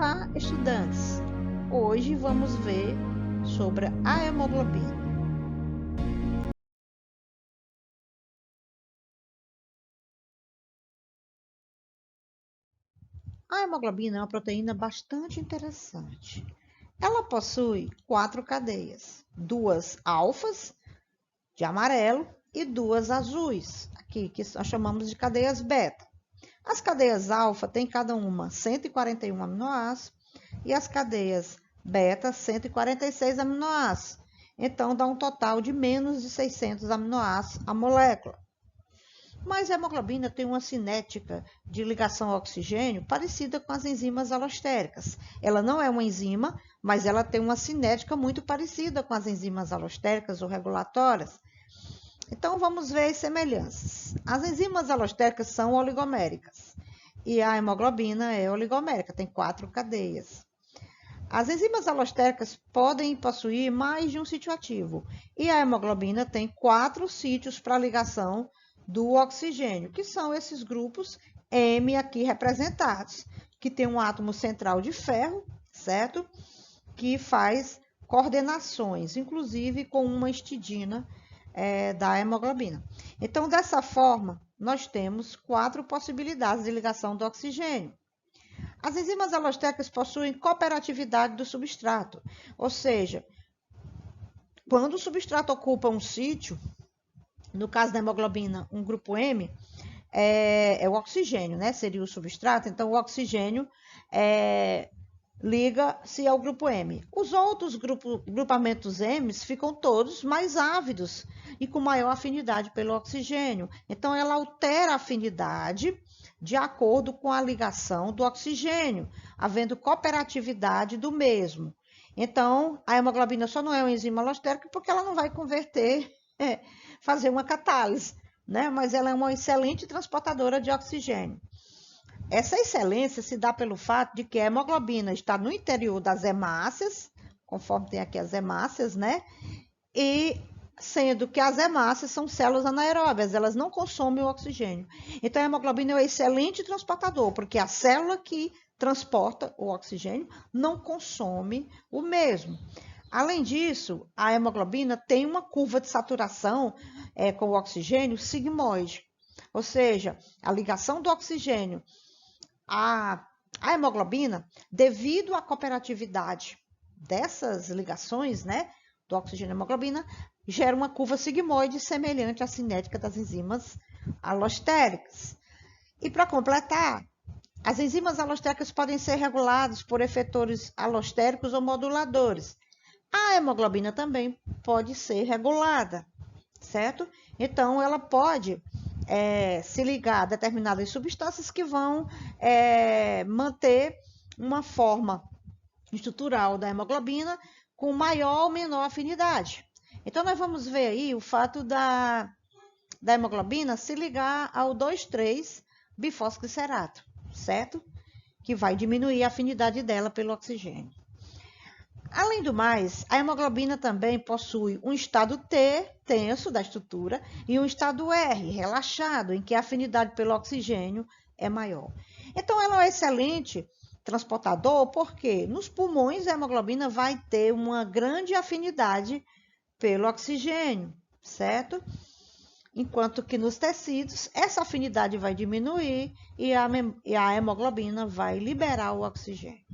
Olá, estudantes! Hoje vamos ver sobre a hemoglobina. A hemoglobina é uma proteína bastante interessante. Ela possui 4 cadeias, 2 alfas, de amarelo, e 2 azuis, aqui que nós chamamos de cadeias beta. As cadeias alfa têm cada uma 141 aminoácidos e as cadeias beta 146 aminoácidos. Então, dá um total de menos de 600 aminoácidos a molécula. Mas a hemoglobina tem uma cinética de ligação ao oxigênio parecida com as enzimas alostéricas. Ela não é uma enzima, mas ela tem uma cinética muito parecida com as enzimas alostéricas ou regulatórias. Então, vamos ver as semelhanças. As enzimas alostéricas são oligoméricas e a hemoglobina é oligomérica, tem 4 cadeias. As enzimas alostéricas podem possuir mais de um sítio ativo e a hemoglobina tem 4 sítios para ligação do oxigênio, que são esses grupos M aqui representados, que tem um átomo central de ferro, certo? Que faz coordenações, inclusive com uma histidina da hemoglobina. Então, dessa forma, nós temos 4 possibilidades de ligação do oxigênio. As enzimas alostéricas possuem cooperatividade do substrato, ou seja, quando o substrato ocupa um sítio, no caso da hemoglobina, um grupo M, é o oxigênio, né? Seria o substrato, então o oxigênio liga-se ao grupo M. Os outros grupamentos M ficam todos mais ávidos e com maior afinidade pelo oxigênio. Então, ela altera a afinidade de acordo com a ligação do oxigênio, havendo cooperatividade do mesmo. Então, a hemoglobina só não é uma enzima alostérica porque ela não vai converter, fazer uma catálise, né? Mas ela é uma excelente transportadora de oxigênio. Essa excelência se dá pelo fato de que a hemoglobina está no interior das hemácias, conforme tem aqui as hemácias, né? E sendo que as hemácias são células anaeróbias, elas não consomem o oxigênio. Então, a hemoglobina é um excelente transportador, porque a célula que transporta o oxigênio não consome o mesmo. Além disso, a hemoglobina tem uma curva de saturação com o oxigênio sigmoide, ou seja, a ligação do oxigênio à hemoglobina, devido à cooperatividade dessas ligações, né, do oxigênio e hemoglobina, gera uma curva sigmoide semelhante à cinética das enzimas alostéricas. E para completar, as enzimas alostéricas podem ser reguladas por efetores alostéricos ou moduladores. A hemoglobina também pode ser regulada, certo? Então, ela pode se ligar a determinadas substâncias que vão manter uma forma estrutural da hemoglobina com maior ou menor afinidade. Então, nós vamos ver aí o fato da hemoglobina se ligar ao 2,3-bifosfoglicerato, certo? Que vai diminuir a afinidade dela pelo oxigênio. Além do mais, a hemoglobina também possui um estado T, tenso da estrutura, e um estado R, relaxado, em que a afinidade pelo oxigênio é maior. Então, ela é um excelente transportador, porque nos pulmões a hemoglobina vai ter uma grande afinidade pelo oxigênio, certo? Enquanto que nos tecidos, essa afinidade vai diminuir e a hemoglobina vai liberar o oxigênio.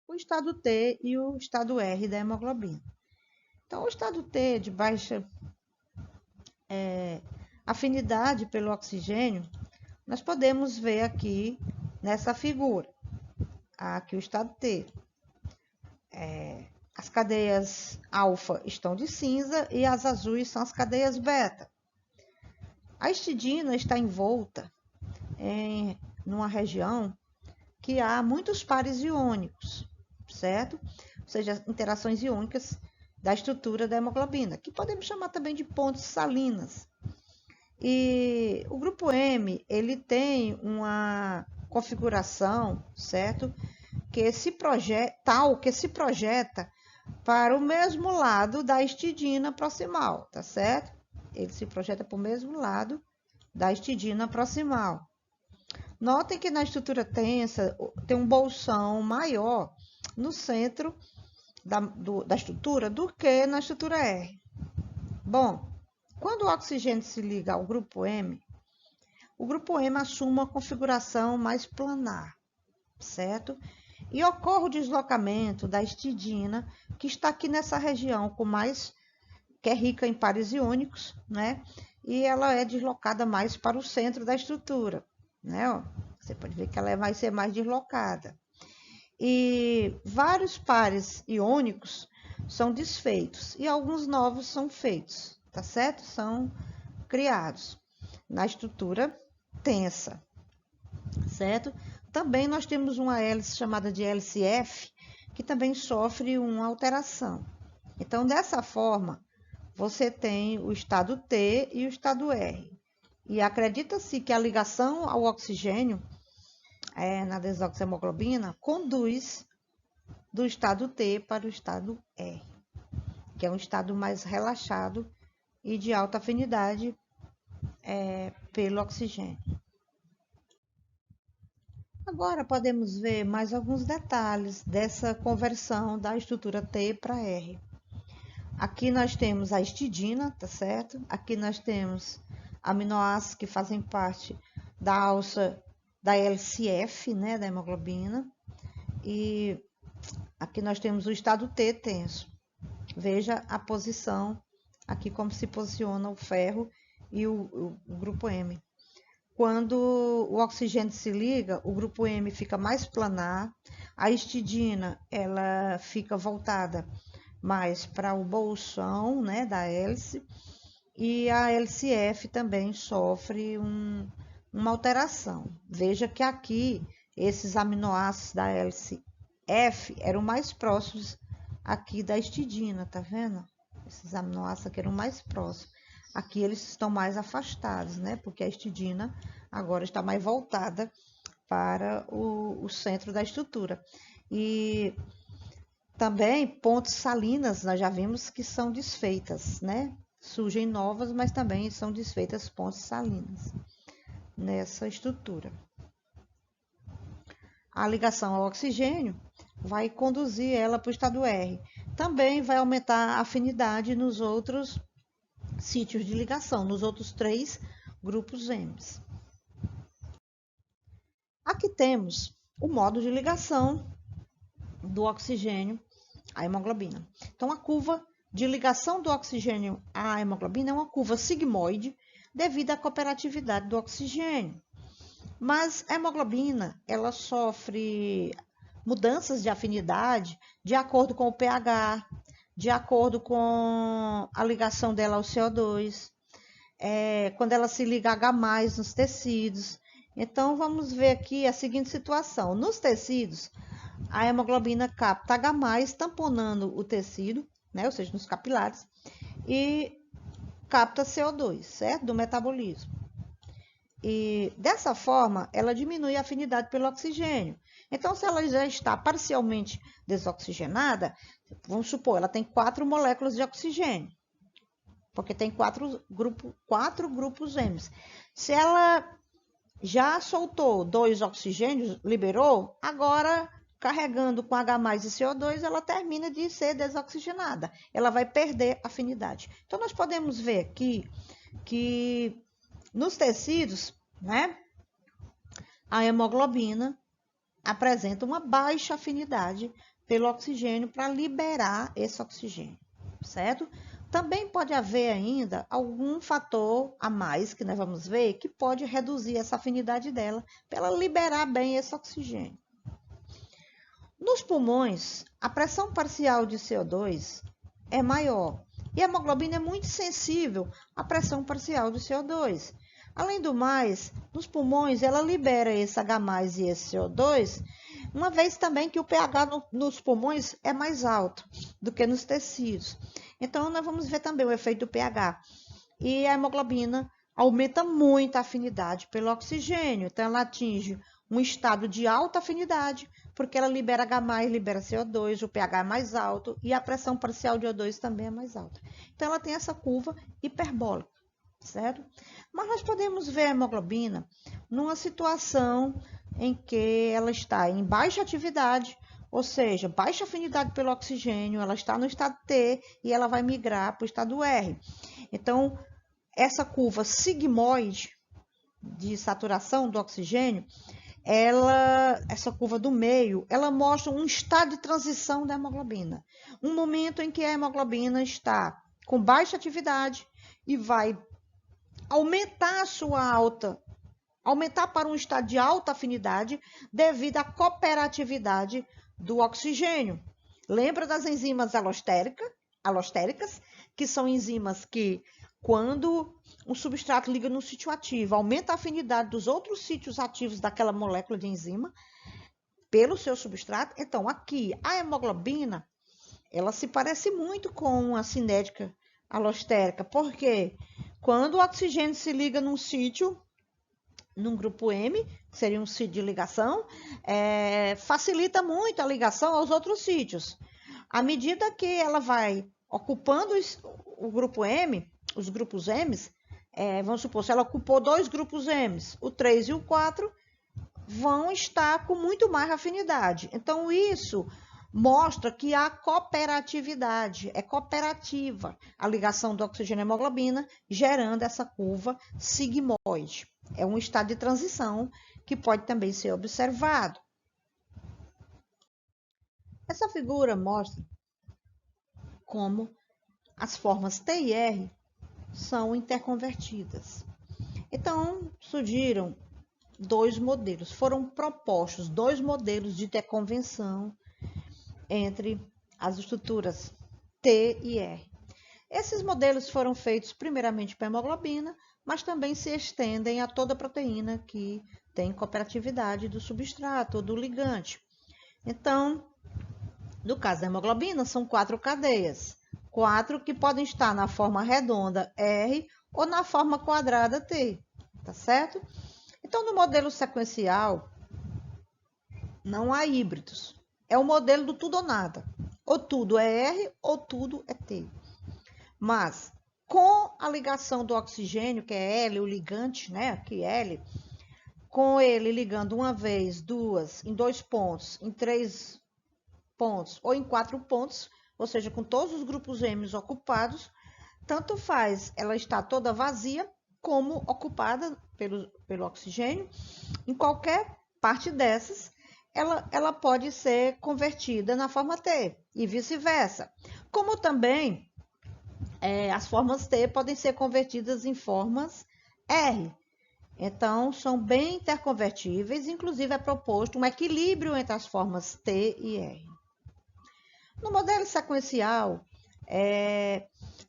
O estado T e o estado R da hemoglobina. Então, o estado T de baixa afinidade pelo oxigênio, nós podemos ver aqui nessa figura. Aqui o estado T. As cadeias alfa estão de cinza e as azuis são as cadeias beta. A histidina está envolta em uma região que há muitos pares iônicos, certo? Ou seja, interações iônicas da estrutura da hemoglobina, que podemos chamar também de pontes salinas. E o grupo M, ele tem uma configuração, certo? Que se projeta para o mesmo lado da histidina proximal, tá certo? Ele se projeta para o mesmo lado da histidina proximal. Notem que na estrutura tensa tem um bolsão maior no centro da estrutura do que na estrutura R. Bom, quando o oxigênio se liga ao grupo M, o grupo M assume uma configuração mais planar, certo? E ocorre o deslocamento da histidina, que está aqui nessa região que é rica em pares iônicos, né? E ela é deslocada mais para o centro da estrutura, né? Você pode ver que ela vai ser mais deslocada. E vários pares iônicos são desfeitos e alguns novos são feitos, tá certo? São criados na estrutura tensa, certo? Também nós temos uma hélice chamada de hélice F, que também sofre uma alteração. Então, dessa forma, você tem o estado T e o estado R. E acredita-se que a ligação ao oxigênio na desoxihemoglobina conduz do estado T para o estado R, que é um estado mais relaxado e de alta afinidade pelo oxigênio. Agora podemos ver mais alguns detalhes dessa conversão da estrutura T para R. Aqui nós temos a histidina, tá certo? Aqui nós temos aminoácidos que fazem parte da alça da hélice F, né, da hemoglobina. E aqui nós temos o estado T tenso. Veja a posição, aqui como se posiciona o ferro e o grupo M. Quando o oxigênio se liga, o grupo M fica mais planar, a histidina ela fica voltada mais para o bolsão, né, da hélice, e a hélice F também sofre uma alteração. Veja que aqui esses aminoácidos da hélice F eram mais próximos aqui da histidina, tá vendo? Esses aminoácidos aqui eram mais próximos. Aqui eles estão mais afastados, né? Porque a histidina agora está mais voltada para o centro da estrutura. E também pontes salinas, nós já vimos que são desfeitas, né? Surgem novas, mas também são desfeitas pontes salinas nessa estrutura. A ligação ao oxigênio vai conduzir ela para o estado R. Também vai aumentar a afinidade nos outros sítios de ligação, nos outros 3 grupos M. Aqui temos o modo de ligação do oxigênio à hemoglobina. Então, a curva de ligação do oxigênio à hemoglobina é uma curva sigmoide devido à cooperatividade do oxigênio. Mas a hemoglobina, ela sofre mudanças de afinidade de acordo com o pH, de acordo com a ligação dela ao CO2, quando ela se liga a H+, nos tecidos. Então, vamos ver aqui a seguinte situação. Nos tecidos, a hemoglobina capta H+, tamponando o tecido, né, ou seja, nos capilares, e capta CO2, certo? Do metabolismo. E dessa forma, ela diminui a afinidade pelo oxigênio. Então, se ela já está parcialmente desoxigenada, vamos supor, ela tem 4 moléculas de oxigênio, porque tem 4 grupos M. Se ela já soltou 2 oxigênios, liberou, agora carregando com H+ e CO2, ela termina de ser desoxigenada. Ela vai perder afinidade. Então, nós podemos ver aqui que nos tecidos, né, a hemoglobina apresenta uma baixa afinidade pelo oxigênio para liberar esse oxigênio, certo? Também pode haver ainda algum fator a mais que nós vamos ver que pode reduzir essa afinidade dela para ela liberar bem esse oxigênio. Nos pulmões, a pressão parcial de CO2 é maior e a hemoglobina é muito sensível à pressão parcial de CO2. Além do mais, nos pulmões ela libera esse H+ e esse CO2, uma vez também que o pH nos pulmões é mais alto do que nos tecidos. Então, nós vamos ver também o efeito do pH. E a hemoglobina aumenta muito a afinidade pelo oxigênio. Então, ela atinge um estado de alta afinidade, porque ela libera H+, libera CO2, o pH é mais alto e a pressão parcial de O2 também é mais alta. Então, ela tem essa curva hiperbólica, certo? Mas nós podemos ver a hemoglobina numa situação em que ela está em baixa atividade, ou seja, baixa afinidade pelo oxigênio, ela está no estado T e ela vai migrar para o estado R. Então, essa curva sigmoide de saturação do oxigênio, essa curva do meio, ela mostra um estado de transição da hemoglobina. Um momento em que a hemoglobina está com baixa atividade e vai aumentar aumentar para um estado de alta afinidade devido à cooperatividade do oxigênio. Lembra das enzimas alostéricas, que são enzimas que, quando um substrato liga no sítio ativo, aumenta a afinidade dos outros sítios ativos daquela molécula de enzima pelo seu substrato. Então, aqui, a hemoglobina, ela se parece muito com a cinética alostérica, porque quando o oxigênio se liga num sítio, num grupo M, que seria um sítio de ligação, facilita muito a ligação aos outros sítios. À medida que ela vai ocupando o grupo M, os grupos M, vamos supor, se ela ocupou 2 grupos M, o 3 e o 4, vão estar com muito mais afinidade. Então, isso mostra que há cooperatividade, é cooperativa a ligação do oxigênio à hemoglobina, gerando essa curva sigmoide. É um estado de transição que pode também ser observado. Essa figura mostra como as formas T e R são interconvertidas. Então, surgiram 2 modelos, foram propostos 2 modelos de interconvenção entre as estruturas T e R. Esses modelos foram feitos primeiramente para a hemoglobina, mas também se estendem a toda proteína que tem cooperatividade do substrato ou do ligante. Então, no caso da hemoglobina, são 4 cadeias. 4 que podem estar na forma redonda R ou na forma quadrada T, tá certo? Então, no modelo sequencial, não há híbridos. É o modelo do tudo ou nada. Ou tudo é R ou tudo é T. Mas, com a ligação do oxigênio, que é L, o ligante, né? Aqui L, com ele ligando uma vez, 2, em 2 pontos, em 3 pontos ou em 4 pontos, ou seja, com todos os grupos M ocupados, tanto faz ela estar toda vazia como ocupada pelo oxigênio. Em qualquer parte dessas, ela pode ser convertida na forma T e vice-versa. Como também as formas T podem ser convertidas em formas R. Então, são bem interconvertíveis, inclusive é proposto um equilíbrio entre as formas T e R. No modelo sequencial,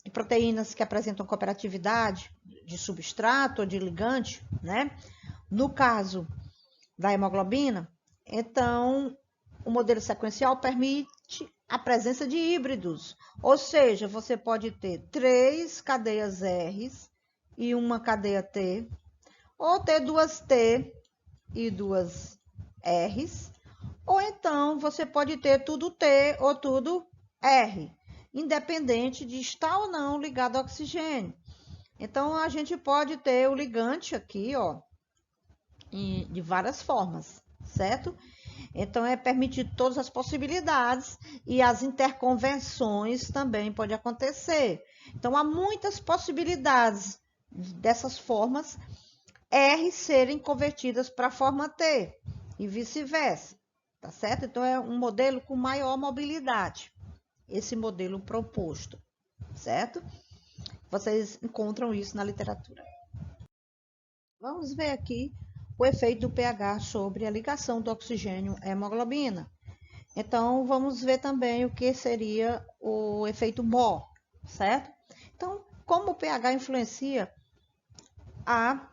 de proteínas que apresentam cooperatividade de substrato ou de ligante, né? No caso da hemoglobina, então, o modelo sequencial permite a presença de híbridos, ou seja, você pode ter 3 cadeias R e uma cadeia T, ou ter 2 T e 2 Rs, ou então você pode ter tudo T ou tudo R, independente de estar ou não ligado ao oxigênio. Então, a gente pode ter o ligante aqui, ó, de várias formas, certo? Então, é permitido todas as possibilidades e as interconvenções também podem acontecer. Então, há muitas possibilidades dessas formas R serem convertidas para a forma T e vice-versa, tá certo? Então, é um modelo com maior mobilidade, esse modelo proposto, certo? Vocês encontram isso na literatura. Vamos ver aqui o efeito do pH sobre a ligação do oxigênio à hemoglobina. Então, vamos ver também o que seria o efeito Bohr, certo? Então, como o pH influencia a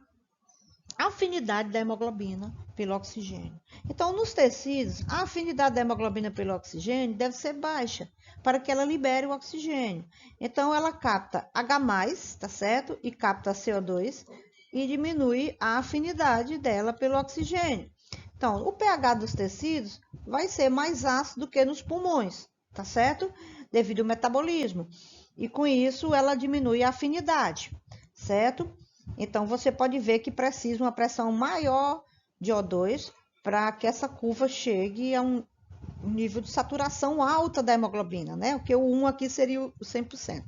afinidade da hemoglobina pelo oxigênio. Então, nos tecidos, a afinidade da hemoglobina pelo oxigênio deve ser baixa, para que ela libere o oxigênio. Então, ela capta H+, tá certo? E capta CO2 e diminui a afinidade dela pelo oxigênio. Então, o pH dos tecidos vai ser mais ácido do que nos pulmões, tá certo? Devido ao metabolismo. E com isso, ela diminui a afinidade. certo? Então, você pode ver que precisa uma pressão maior de O2 para que essa curva chegue a um nível de saturação alta da hemoglobina, né? Porque o 1 aqui seria o 100%.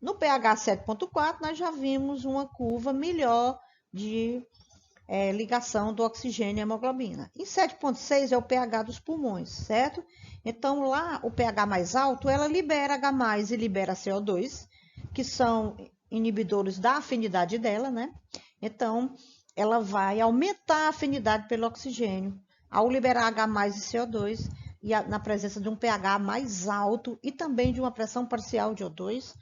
No pH 7.4, nós já vimos uma curva melhor de ligação do oxigênio e hemoglobina. Em 7.6 é o pH dos pulmões, certo? Então, lá, o pH mais alto, ela libera H+, e libera CO2, que são inibidores da afinidade dela, né? Então, ela vai aumentar a afinidade pelo oxigênio, ao liberar H+ e CO2, e na presença de um pH mais alto e também de uma pressão parcial de O2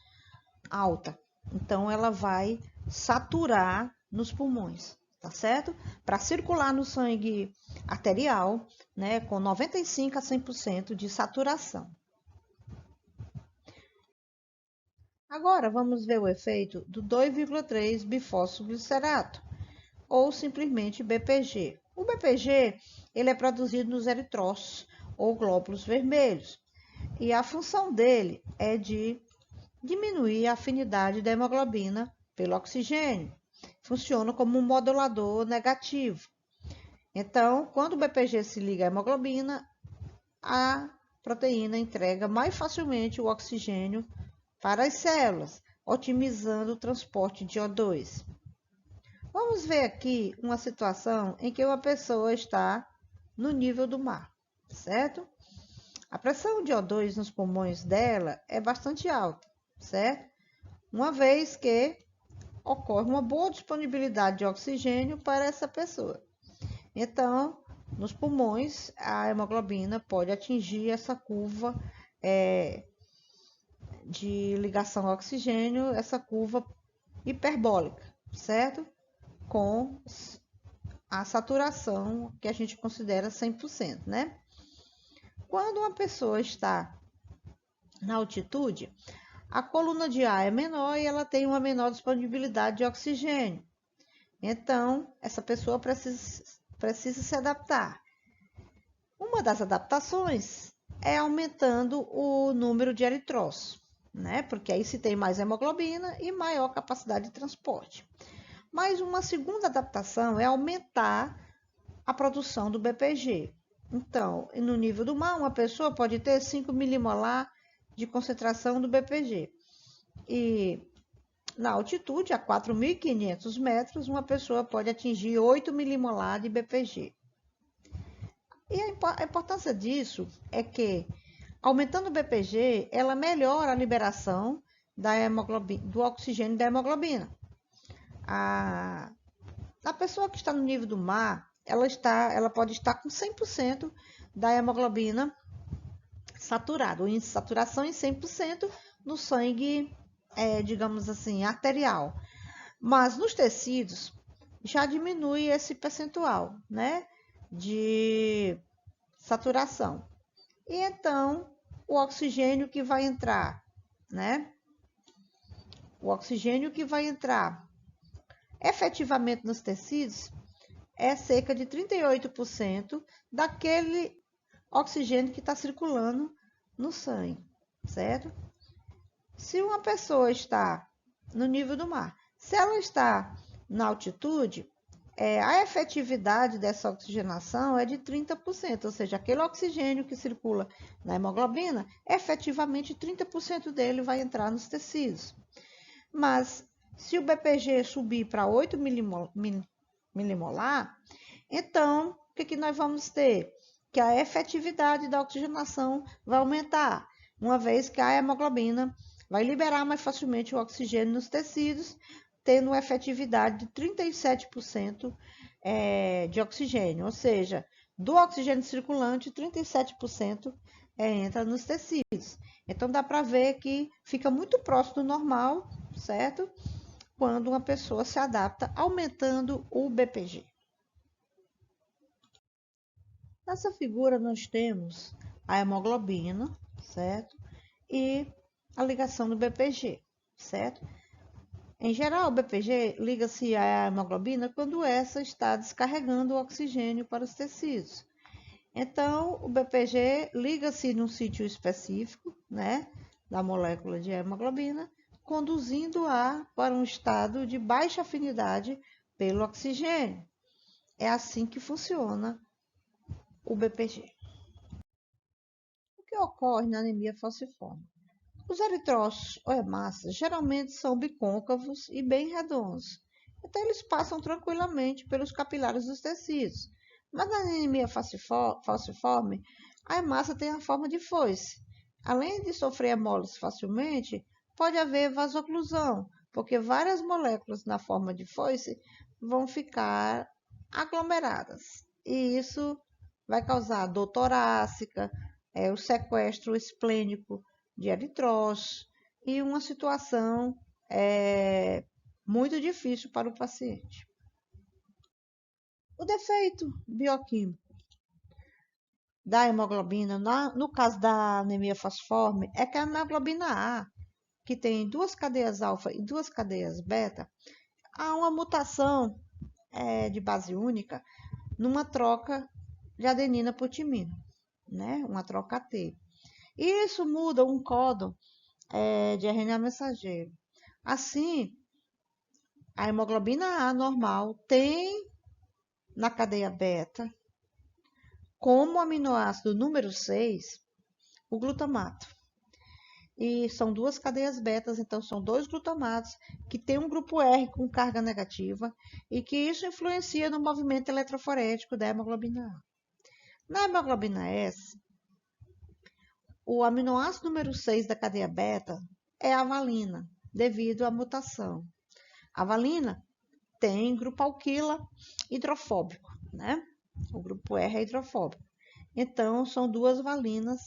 alta. Então, ela vai saturar nos pulmões, tá certo? Para circular no sangue arterial, né, com 95 a 100% de saturação. Agora, vamos ver o efeito do 2,3 bifosfoglicerato, ou simplesmente BPG. O BPG, ele é produzido nos eritrócitos, ou glóbulos vermelhos, e a função dele é de diminuir a afinidade da hemoglobina pelo oxigênio. Funciona como um modulador negativo. Então, quando o BPG se liga à hemoglobina, a proteína entrega mais facilmente o oxigênio para as células, otimizando o transporte de O2. Vamos ver aqui uma situação em que uma pessoa está no nível do mar, certo? A pressão de O2 nos pulmões dela é bastante alta, certo? Uma vez que ocorre uma boa disponibilidade de oxigênio para essa pessoa. Então, nos pulmões, a hemoglobina pode atingir essa curva de ligação ao oxigênio, essa curva hiperbólica, certo? Com a saturação que a gente considera 100%, né? Quando uma pessoa está na altitude, a coluna de ar é menor e ela tem uma menor disponibilidade de oxigênio. Então, essa pessoa precisa se adaptar. Uma das adaptações é aumentando o número de eritrócitos, né? Porque aí se tem mais hemoglobina e maior capacidade de transporte. Mas uma segunda adaptação é aumentar a produção do BPG. Então, no nível do mar, uma pessoa pode ter 5 milimolar de concentração do BPG. E na altitude, a 4.500 metros, uma pessoa pode atingir 8 milimolar de BPG. E a importância disso é que, aumentando o BPG, ela melhora a liberação do oxigênio da hemoglobina. A pessoa que está no nível do mar, ela pode estar com 100% da hemoglobina saturada, o índice de saturação em 100% no sangue, digamos assim, arterial. Mas nos tecidos já diminui esse percentual, né, de saturação. E então, o oxigênio que vai entrar, né? O oxigênio que vai entrar efetivamente nos tecidos é cerca de 38% daquele oxigênio que está circulando no sangue, certo? Se uma pessoa está no nível do mar, se ela está na altitude, a efetividade dessa oxigenação é de 30%, ou seja, aquele oxigênio que circula na hemoglobina, efetivamente 30% dele vai entrar nos tecidos. Mas se o BPG subir para 8 milimolar, então o que nós vamos ter? Que a efetividade da oxigenação vai aumentar, uma vez que a hemoglobina vai liberar mais facilmente o oxigênio nos tecidos, tendo uma efetividade de 37% de oxigênio, ou seja, do oxigênio circulante, 37% entra nos tecidos. Então, dá para ver que fica muito próximo do normal, certo? Quando uma pessoa se adapta, aumentando o BPG. Nessa figura, nós temos a hemoglobina, certo? E a ligação do BPG, certo? Em geral, o BPG liga-se à hemoglobina quando essa está descarregando o oxigênio para os tecidos. Então, o BPG liga-se num sítio específico, né, da molécula de hemoglobina, conduzindo-a para um estado de baixa afinidade pelo oxigênio. É assim que funciona o BPG. O que ocorre na anemia falciforme? Os eritrócitos ou hemácias geralmente são bicôncavos e bem redondos, então eles passam tranquilamente pelos capilares dos tecidos. Mas na anemia falciforme, a hemácia tem a forma de foice. Além de sofrer hemólise facilmente, pode haver vasoclusão, porque várias moléculas na forma de foice vão ficar aglomeradas. E isso vai causar dor torácica, o sequestro esplênico de eritrócitos e uma situação muito difícil para o paciente. O defeito bioquímico da hemoglobina, no caso da anemia falciforme, é que a hemoglobina A, que tem duas cadeias alfa e duas cadeias beta, há uma mutação de base única numa troca de adenina por timina, né? Uma troca AT. E isso muda um códon de RNA mensageiro. Assim, a hemoglobina A normal tem na cadeia beta, como aminoácido número 6, o glutamato. E são duas cadeias betas, então são dois glutamatos que tem um grupo R com carga negativa e que isso influencia no movimento eletroforético da hemoglobina A. Na hemoglobina S, o aminoácido número 6 da cadeia beta é a valina, devido à mutação. A valina tem grupo alquila hidrofóbico, né? O grupo R é hidrofóbico. Então, são duas valinas.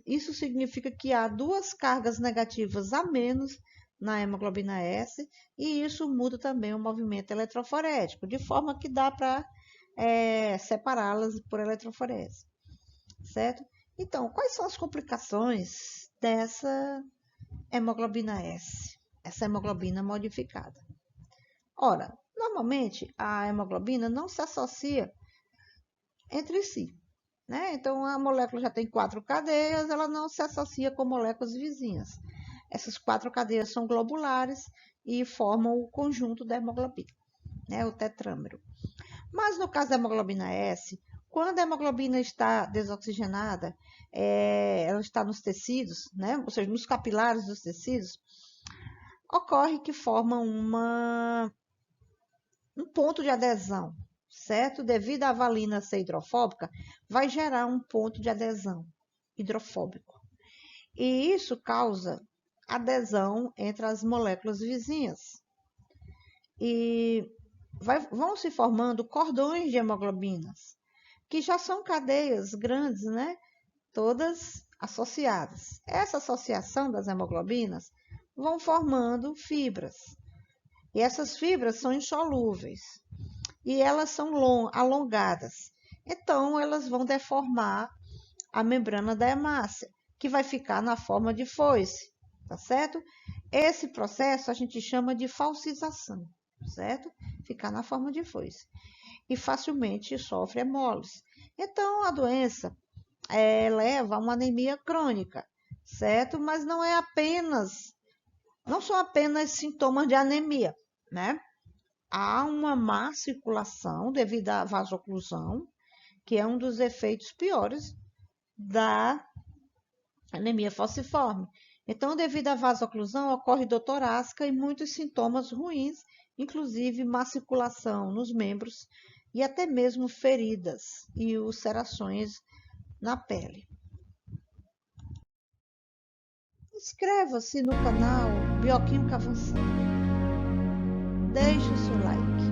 Isso significa que há duas cargas negativas a menos na hemoglobina S, e isso muda também o movimento eletroforético, de forma que dá para separá-las por eletroforese, certo? Então, quais são as complicações dessa hemoglobina S, essa hemoglobina modificada? Ora, normalmente a hemoglobina não se associa entre si, né? Então a molécula já tem 4 cadeias, ela não se associa com moléculas vizinhas. Essas 4 cadeias são globulares e formam o conjunto da hemoglobina, né? O tetrâmero. Mas no caso da hemoglobina S, quando a hemoglobina está desoxigenada, ela está nos tecidos, né? Ou seja, nos capilares dos tecidos, ocorre que forma um ponto de adesão, certo? Devido à valina ser hidrofóbica, vai gerar um ponto de adesão hidrofóbico. E isso causa adesão entre as moléculas vizinhas. E vão se formando cordões de hemoglobinas, que já são cadeias grandes, né? Todas associadas. Essa associação das hemoglobinas vão formando fibras. E essas fibras são insolúveis. E elas são alongadas. Então, elas vão deformar a membrana da hemácia, que vai ficar na forma de foice, tá certo? Esse processo a gente chama de falcização, certo? Ficar na forma de foice. E facilmente sofre hemólise. Então, a doença leva a uma anemia crônica, certo? Mas não são apenas sintomas de anemia, né? Há uma má circulação devido à vasoclusão, que é um dos efeitos piores da anemia falciforme. Então, devido à vasoclusão, ocorre dor torácica e muitos sintomas ruins, inclusive má circulação nos membros e até mesmo feridas e ulcerações na pele. Inscreva-se no canal Bioquímica Avançada. Deixe o seu like.